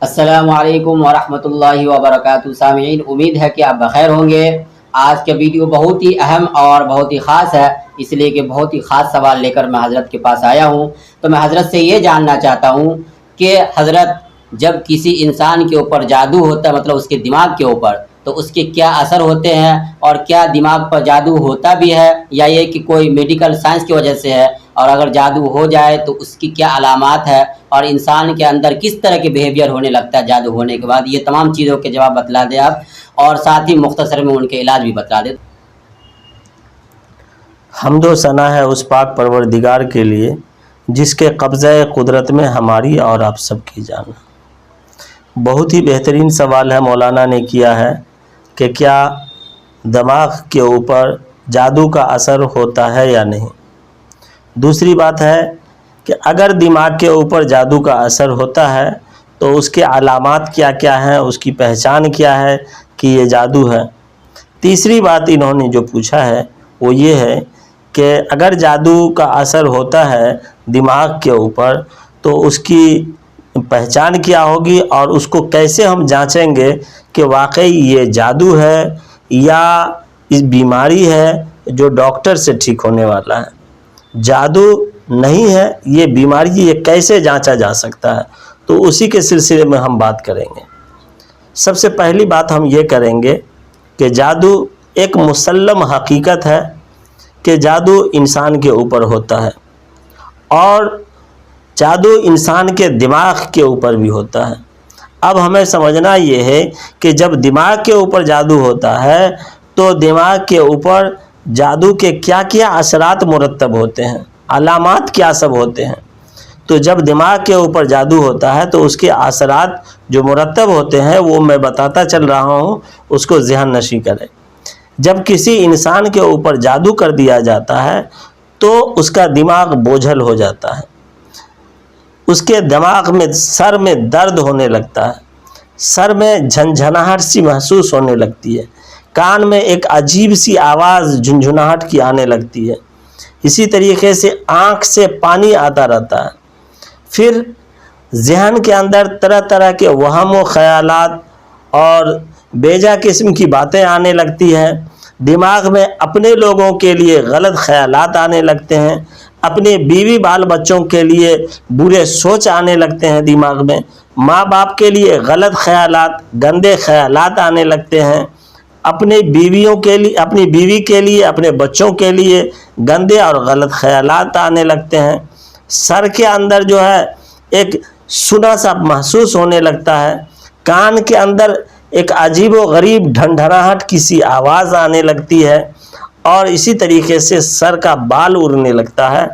السلام علیکم ورحمۃ اللہ وبرکاتہ سامعین، امید ہے کہ آپ بخیر ہوں گے۔ آج کا ویڈیو بہت ہی اہم اور بہت ہی خاص ہے، اس لیے کہ بہت ہی خاص سوال لے کر میں حضرت کے پاس آیا ہوں۔ تو میں حضرت سے یہ جاننا چاہتا ہوں کہ حضرت، جب کسی انسان کے اوپر جادو ہوتا ہے، مطلب اس کے دماغ کے اوپر، تو اس کے کیا اثر ہوتے ہیں، اور کیا دماغ پر جادو ہوتا بھی ہے یا یہ کہ کوئی میڈیکل سائنس کی وجہ سے ہے، اور اگر جادو ہو جائے تو اس کی کیا علامات ہے، اور انسان کے اندر کس طرح کے بیہیویئر ہونے لگتا ہے جادو ہونے کے بعد، یہ تمام چیزوں کے جواب بتلا دیں آپ، اور ساتھ ہی مختصر میں ان کے علاج بھی بتلا دیں۔ حمد و ثنا ہے اس پاک پروردگار کے لیے جس کے قبضہ قدرت میں ہماری اور آپ سب کی جان۔ بہت ہی بہترین سوال ہے مولانا نے کیا ہے کہ کیا دماغ کے اوپر جادو کا اثر ہوتا ہے یا نہیں۔ دوسری بات ہے کہ اگر دماغ کے اوپر جادو کا اثر ہوتا ہے تو اس کے علامات کیا کیا ہیں، اس کی پہچان کیا ہے کہ یہ جادو ہے۔ تیسری بات انہوں نے جو پوچھا ہے وہ یہ ہے کہ اگر جادو کا اثر ہوتا ہے دماغ کے اوپر تو اس کی پہچان کیا ہوگی، اور اس کو کیسے ہم جانچیں گے کہ واقعی یہ جادو ہے یا اس بیماری ہے جو ڈاکٹر سے ٹھیک ہونے والا ہے۔ جادو نہیں ہے یہ بیماری، یہ کیسے جانچا جا سکتا ہے، تو اسی کے سلسلے میں ہم بات کریں گے۔ سب سے پہلی بات ہم یہ کریں گے کہ جادو ایک مسلم حقیقت ہے کہ جادو انسان کے اوپر ہوتا ہے، اور جادو انسان کے دماغ کے اوپر بھی ہوتا ہے۔ اب ہمیں سمجھنا یہ ہے کہ جب دماغ کے اوپر جادو ہوتا ہے تو دماغ کے اوپر جادو کے کیا کیا اثرات مرتب ہوتے ہیں، علامات کیا سب ہوتے ہیں۔ تو جب دماغ کے اوپر جادو ہوتا ہے تو اس کے اثرات جو مرتب ہوتے ہیں وہ میں بتاتا چل رہا ہوں، اس کو ذہن نشین کریں۔ جب کسی انسان کے اوپر جادو کر دیا جاتا ہے تو اس کا دماغ بوجھل ہو جاتا ہے، اس کے دماغ میں سر میں درد ہونے لگتا ہے، سر میں جھنجھناہٹ سی محسوس ہونے لگتی ہے، کان میں ایک عجیب سی آواز جھنجھناہٹ کی آنے لگتی ہے، اسی طریقے سے آنکھ سے پانی آتا رہتا ہے۔ پھر ذہن کے اندر طرح طرح کے وہم و خیالات اور بیجا قسم کی باتیں آنے لگتی ہیں، دماغ میں اپنے لوگوں کے لیے غلط خیالات آنے لگتے ہیں، اپنے بیوی بال بچوں کے لیے برے سوچ آنے لگتے ہیں، دماغ میں ماں باپ کے لیے غلط خیالات گندے خیالات آنے لگتے ہیں، اپنی بیوی کے لیے اپنے بچوں کے لیے گندے اور غلط خیالات آنے لگتے ہیں۔ سر کے اندر جو ہے ایک سنا سا محسوس ہونے لگتا ہے، کان کے اندر ایک عجیب و غریب ڈھنڈھناہٹ کی سی آواز آنے لگتی ہے، اور اسی طریقے سے سر کا بال اڑنے لگتا ہے،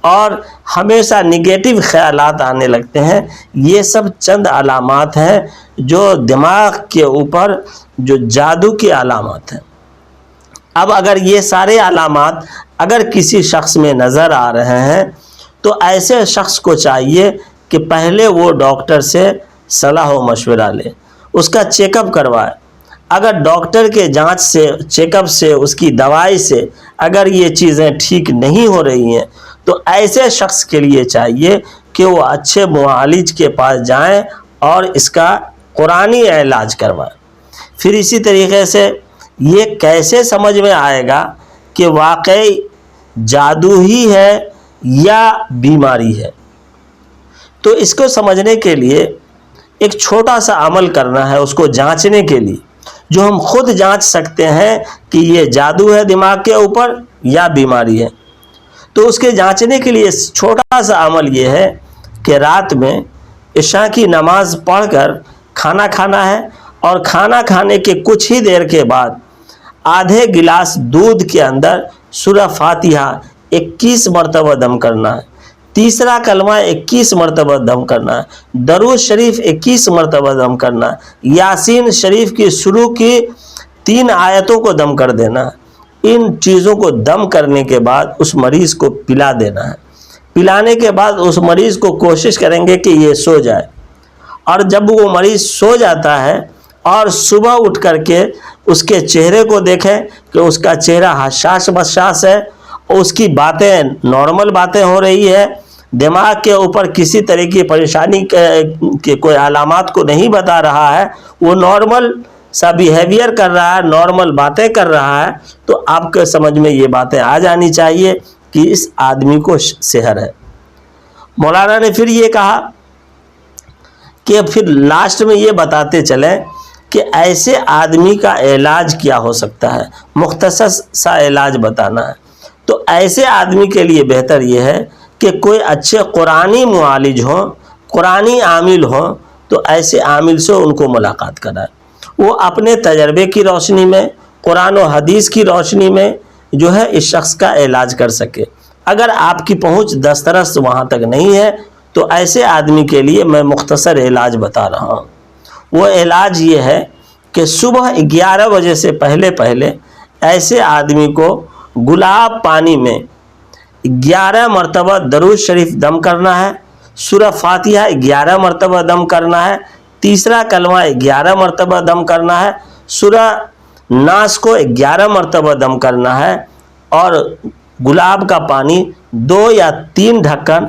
اور ہمیشہ نگیٹو خیالات آنے لگتے ہیں۔ یہ سب چند علامات ہیں جو دماغ کے اوپر جو جادو کی علامات ہیں۔ اب اگر یہ سارے علامات اگر کسی شخص میں نظر آ رہے ہیں تو ایسے شخص کو چاہیے کہ پہلے وہ ڈاکٹر سے صلاح و مشورہ لے، اس کا چیک اپ کروائے۔ اگر ڈاکٹر کے جانچ سے، چیک اپ سے، اس کی دوائی سے اگر یہ چیزیں ٹھیک نہیں ہو رہی ہیں تو ایسے شخص کے لیے چاہیے کہ وہ اچھے معالج کے پاس جائیں اور اس کا قرآنی علاج کروائیں۔ پھر اسی طریقے سے یہ کیسے سمجھ میں آئے گا کہ واقعی جادو ہی ہے یا بیماری ہے، تو اس کو سمجھنے کے لیے ایک چھوٹا سا عمل کرنا ہے، اس کو جانچنے کے لیے جو ہم خود جانچ سکتے ہیں کہ یہ جادو ہے دماغ کے اوپر یا بیماری ہے۔ تو اس کے جانچنے کے لیے چھوٹا سا عمل یہ ہے کہ رات میں عشاء کی نماز پڑھ کر کھانا کھانا ہے، اور کھانا کھانے کے کچھ ہی دیر کے بعد آدھے گلاس دودھ کے اندر سورہ فاتحہ 21 مرتبہ دم کرنا ہے، تیسرا کلمہ 21 مرتبہ دم کرنا ہے، درود شریف 21 مرتبہ دم کرنا ہے، یاسین شریف کی شروع کی 3 آیتوں کو دم کر دینا ہے۔ ان چیزوں کو دم کرنے کے بعد اس مریض کو پلا دینا ہے۔ پلانے کے بعد اس مریض کو کوشش کریں گے کہ یہ سو جائے، اور جب وہ مریض سو جاتا ہے اور صبح اٹھ کر کے اس کے چہرے کو دیکھیں کہ اس کا چہرہ حساس بشاش ہے، اور اس کی باتیں نارمل باتیں ہو رہی ہے، دماغ کے اوپر کسی طرح کی پریشانی کے کوئی علامات کو نہیں بتا رہا ہے، وہ نارمل سا بیہیویئر کر رہا ہے، نارمل باتیں کر رہا ہے، تو آپ کے سمجھ میں یہ باتیں آ جانی چاہیے کہ اس آدمی کو سحر ہے۔ مولانا نے پھر یہ کہا کہ پھر لاسٹ میں یہ بتاتے چلیں کہ ایسے آدمی کا علاج کیا ہو سکتا ہے، مختصر سا علاج بتانا ہے۔ تو ایسے آدمی کے لیے بہتر یہ ہے کہ کوئی اچھے قرآنی معالج ہوں، قرآنی عامل ہوں، تو ایسے عامل سے ان کو ملاقات کرائے، وہ اپنے تجربے کی روشنی میں، قرآن و حدیث کی روشنی میں جو ہے اس شخص کا علاج کر سکے۔ اگر آپ کی پہنچ دسترس وہاں تک نہیں ہے تو ایسے آدمی کے لیے میں مختصر علاج بتا رہا ہوں۔ وہ علاج یہ ہے کہ صبح 11 بجے سے پہلے ایسے آدمی کو گلاب پانی میں 11 مرتبہ درود شریف دم کرنا ہے، سورہ فاتحہ 11 مرتبہ دم کرنا ہے، تیسرا کلمہ 11 مرتبہ دم کرنا ہے، سورہ ناس کو 11 مرتبہ دم کرنا ہے، اور گلاب کا پانی 2 یا 3 ڈھکن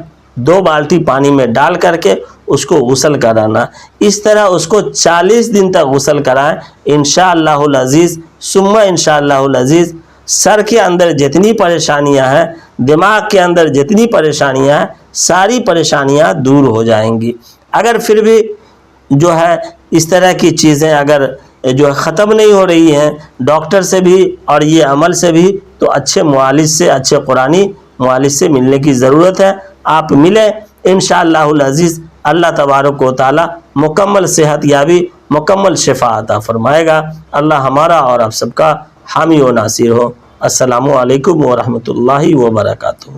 2 بالٹی پانی میں ڈال کر کے اس کو غسل کرانا۔ اس طرح اس کو 40 دن تک غسل کرائیں، انشاءاللہ العزیز ثم انشاءاللہ العزیز سر کے اندر جتنی پریشانیاں ہیں، دماغ کے اندر جتنی پریشانیاں ہیں، ساری پریشانیاں دور ہو جائیں گی۔ اگر پھر بھی جو ہے اس طرح کی چیزیں اگر جو ہے ختم نہیں ہو رہی ہیں ڈاکٹر سے بھی اور یہ عمل سے بھی، تو اچھے معالج سے، اچھے قرآنی معالج سے ملنے کی ضرورت ہے۔ آپ ملیں، انشاءاللہ العزیز اللہ تبارک و تعالی مکمل صحت یابی، مکمل شفا عطا فرمائے گا۔ اللہ ہمارا اور آپ سب کا حامی و ناصر ہو۔ السلام علیکم ورحمۃ اللہ وبرکاتہ۔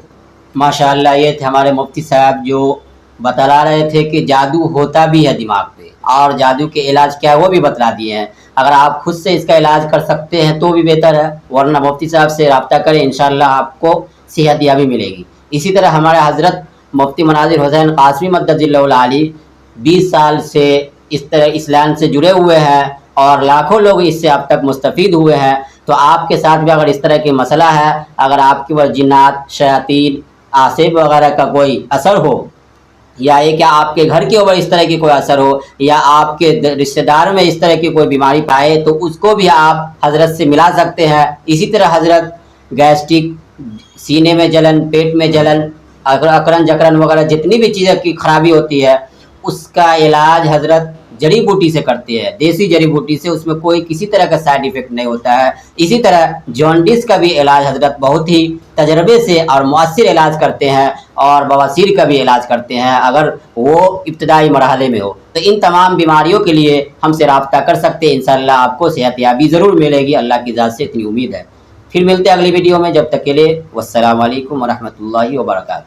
ماشاءاللہ، یہ تھے ہمارے مفتی صاحب جو بتلا رہے تھے کہ جادو ہوتا بھی ہے دماغ پہ، اور جادو کے علاج کیا ہے وہ بھی بتلا دیے ہیں۔ اگر آپ خود سے اس کا علاج کر سکتے ہیں تو بھی بہتر ہے، ورنہ مفتی صاحب سے رابطہ کریں، انشاءاللہ آپ کو صحت یابی ملے گی۔ اسی طرح ہمارے حضرت مفتی مناظر حسین قاسمی مدد اللہ العالی 20 سال سے اس طرح اسلام سے جڑے ہوئے ہیں، اور لاکھوں لوگ اس سے اب تک مستفید ہوئے ہیں۔ تو آپ کے ساتھ بھی اگر اس طرح کی مسئلہ ہے، اگر آپ کے اوپر جنات، شیاطین، آصف وغیرہ کا کوئی اثر ہو، یا یہ کہ آپ کے گھر کے اوپر اس طرح کی کوئی اثر ہو، یا آپ کے رشتہ دار میں اس طرح کی کوئی بیماری پائے، تو اس کو بھی آپ حضرت سے ملا سکتے ہیں۔ اسی طرح حضرت گیسٹرک، سینے میں جلن، پیٹ میں جلن، اکرن جکرن وغیرہ جتنی بھی چیزیں کی خرابی ہوتی ہے، اس کا علاج حضرت جڑی بوٹی سے کرتے ہیں، دیسی جڑی بوٹی سے، اس میں کوئی کسی طرح کا سائیڈ ایفیکٹ نہیں ہوتا ہے۔ اسی طرح جانڈس کا بھی علاج حضرت بہت ہی تجربے سے اور مؤثر علاج کرتے ہیں، اور بواسیر کا بھی علاج کرتے ہیں اگر وہ ابتدائی مرحلے میں ہو۔ تو ان تمام بیماریوں کے لیے ہم سے رابطہ کر سکتے ہیں، انشاءاللہ آپ کو صحت یابی ضرور ملے گی، اللہ کی ذات سے اتنی امید ہے۔ پھر ملتے ہیں اگلی ویڈیو میں، جب تک کے لیے والسلام علیکم ورحمۃ اللہ وبرکاتہ۔